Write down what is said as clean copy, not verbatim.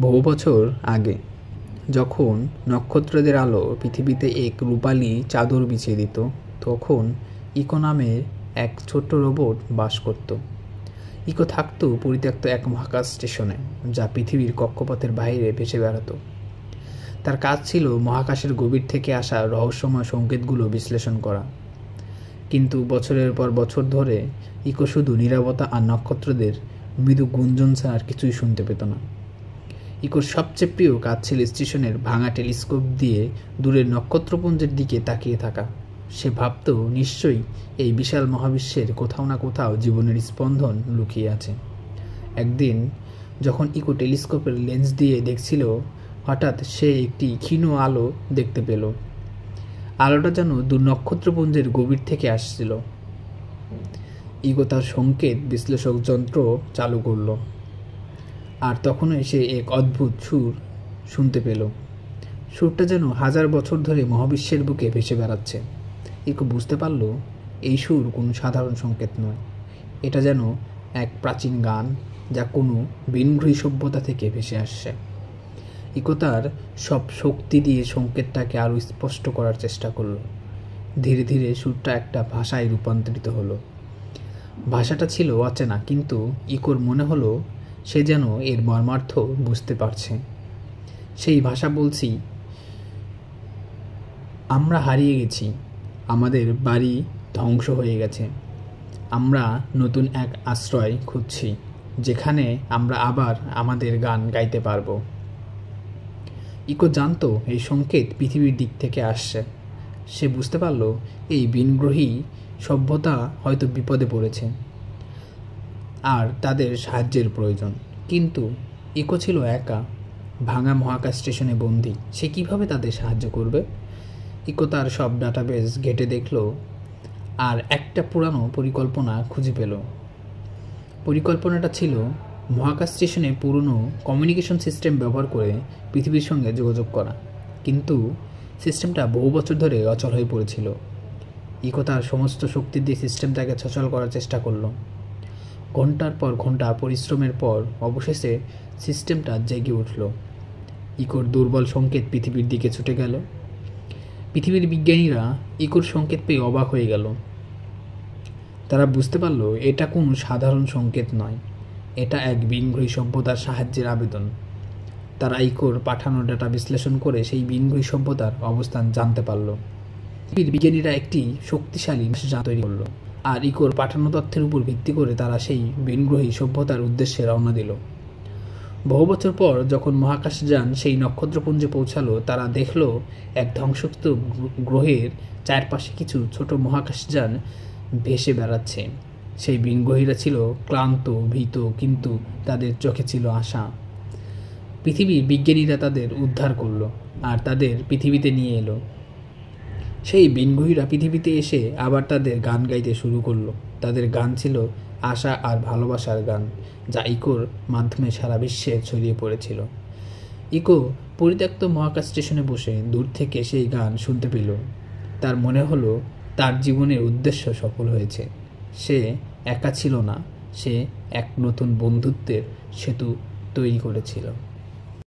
বহু বছর আগে, যখন নক্ষত্রদের আলো পৃথিবীতে এক রূপালী চাদর বিছিয়ে দিত, তখন ইকো নামের এক ছোট্ট রোবট বাস করত। ইকো থাকতো পরিত্যক্ত এক মহাকাশ স্টেশনে, যা পৃথিবীর কক্ষপথের বাইরে ভেসে বেড়াতো। তার কাজ ছিল মহাকাশের গভীর থেকে আসা রহস্যময় সংকেতগুলো বিশ্লেষণ করা। কিন্তু বছরের পর বছর ধরে ইকো শুধু নীরবতা আর নক্ষত্রদের মৃদু গুঞ্জন ছাড়া আর কিছুই শুনতে পেত না। ইকোর সবচেয়ে প্রিয় কাজ ছিল স্টেশনের ভাঙা টেলিস্কোপ দিয়ে দূরের নক্ষত্রপুঞ্জের দিকে তাকিয়ে থাকা। সে ভাবত, নিশ্চয়ই এই বিশাল মহাবিশ্বের কোথাও না কোথাও জীবনের স্পন্দন লুকিয়ে আছে। একদিন যখন ইকো টেলিস্কোপের লেন্স দিয়ে দেখছিল, হঠাৎ সে একটি ক্ষীণ আলো দেখতে পেল। আলোটা যেন দূর নক্ষত্রপুঞ্জের গভীর থেকে আসছিল। ইকো তার সংকেত বিশ্লেষক যন্ত্র চালু করল, আর তখনই সে এক অদ্ভুত সুর শুনতে পেল। সুরটা যেন হাজার বছর ধরে মহাবিশ্বের বুকে ভেসে বেড়াচ্ছে। ইকো বুঝতে পারল, এই সুর কোনো সাধারণ সংকেত নয়। এটা যেন এক প্রাচীন গান, যা কোনো ভিনগ্রহী সভ্যতা থেকে ভেসে আসছে। ইকো তার সব শক্তি দিয়ে সংকেতটাকে আরও স্পষ্ট করার চেষ্টা করল। ধীরে ধীরে সুরটা একটা ভাষায় রূপান্তরিত হলো। ভাষাটা ছিল অচেনা, কিন্তু ইকোর মনে হলো সে যেন এর মর্মার্থ বুঝতে পারছে। সেই ভাষা বলছি, আমরা হারিয়ে গেছি, আমাদের বাড়ি ধ্বংস হয়ে গেছে, আমরা নতুন এক আশ্রয় খুঁজছি, যেখানে আমরা আবার আমাদের গান গাইতে পারবো। ইকো জানতো এই সংকেত পৃথিবীর দিক থেকে আসছে। সে বুঝতে পারল এই ভিনগ্রহী সভ্যতা হয়তো বিপদে পড়েছে আর তাদের সাহায্যের প্রয়োজন। কিন্তু ইকো ছিল একা, ভাঙা মহাকাশ স্টেশনে বন্দী। সে কিভাবে তাদের সাহায্য করবে? ইকো তার সব ডাটাবেস ঘেঁটে দেখল আর একটা পুরানো পরিকল্পনা খুঁজে পেল। পরিকল্পনাটা ছিল মহাকাশ স্টেশনে পুরনো কমিউনিকেশন সিস্টেম ব্যবহার করে পৃথিবীর সঙ্গে যোগাযোগ করা। কিন্তু সিস্টেমটা বহু বছর ধরে অচল হয়ে পড়েছিল। ইকো তার সমস্ত শক্তি দিয়ে সিস্টেমটাকে সচল করার চেষ্টা করল। ঘন্টার পর ঘন্টা পরিশ্রমের পর অবশেষে সিস্টেমটা জেগে উঠল। ইকোর দুর্বল সংকেত পৃথিবীর দিকে ছুটে গেল। পৃথিবীর বিজ্ঞানীরা ইকোর সংকেত পেয়ে অবাক হয়ে গেল। তারা বুঝতে পারল, এটা কোনো সাধারণ সংকেত নয়, এটা এক ভিনগ্রহী সভ্যতার সাহায্যের আবেদন। তারা ইকোর পাঠানো ডাটা বিশ্লেষণ করে সেই ভিনগ্রহী সভ্যতার অবস্থান জানতে পারল। বিজ্ঞানীরা একটি শক্তিশালী যান তৈরি করল, আর ইকোর পাঠানো তথ্যের উপর ভিত্তি করে তারা সেই ভিনগ্রহী সভ্যতার উদ্দেশ্যে রওনা দিল। বহু বছর পর যখন মহাকাশযান সেই নক্ষত্রপুঞ্জে পৌঁছালো, তারা দেখল এক ধ্বংসপ্রাপ্ত গ্রহের চারপাশে কিছু ছোট মহাকাশযান ভেসে বেড়াচ্ছে। সেই ভিনগ্রহীরা ছিল ক্লান্ত, ভীত, কিন্তু তাদের চোখে ছিল আশা। পৃথিবীর বিজ্ঞানীরা তাদের উদ্ধার করলো আর তাদের পৃথিবীতে নিয়ে এলো। সেই ভিনগ্রহীরা পৃথিবীতে এসে আবার তাদের গান গাইতে শুরু করলো। তাদের গান ছিল আশা আর ভালোবাসার গান, যা ইকোর মাধ্যমে সারা বিশ্বে ছড়িয়ে পড়েছিল। ইকো পরিত্যক্ত মহাকাশ স্টেশনে বসে দূর থেকে সেই গান শুনতে পেল। তার মনে হলো তার জীবনের উদ্দেশ্য সফল হয়েছে। সে একা ছিল না, সে এক নতুন বন্ধুত্বের সেতু তৈরি করেছিল।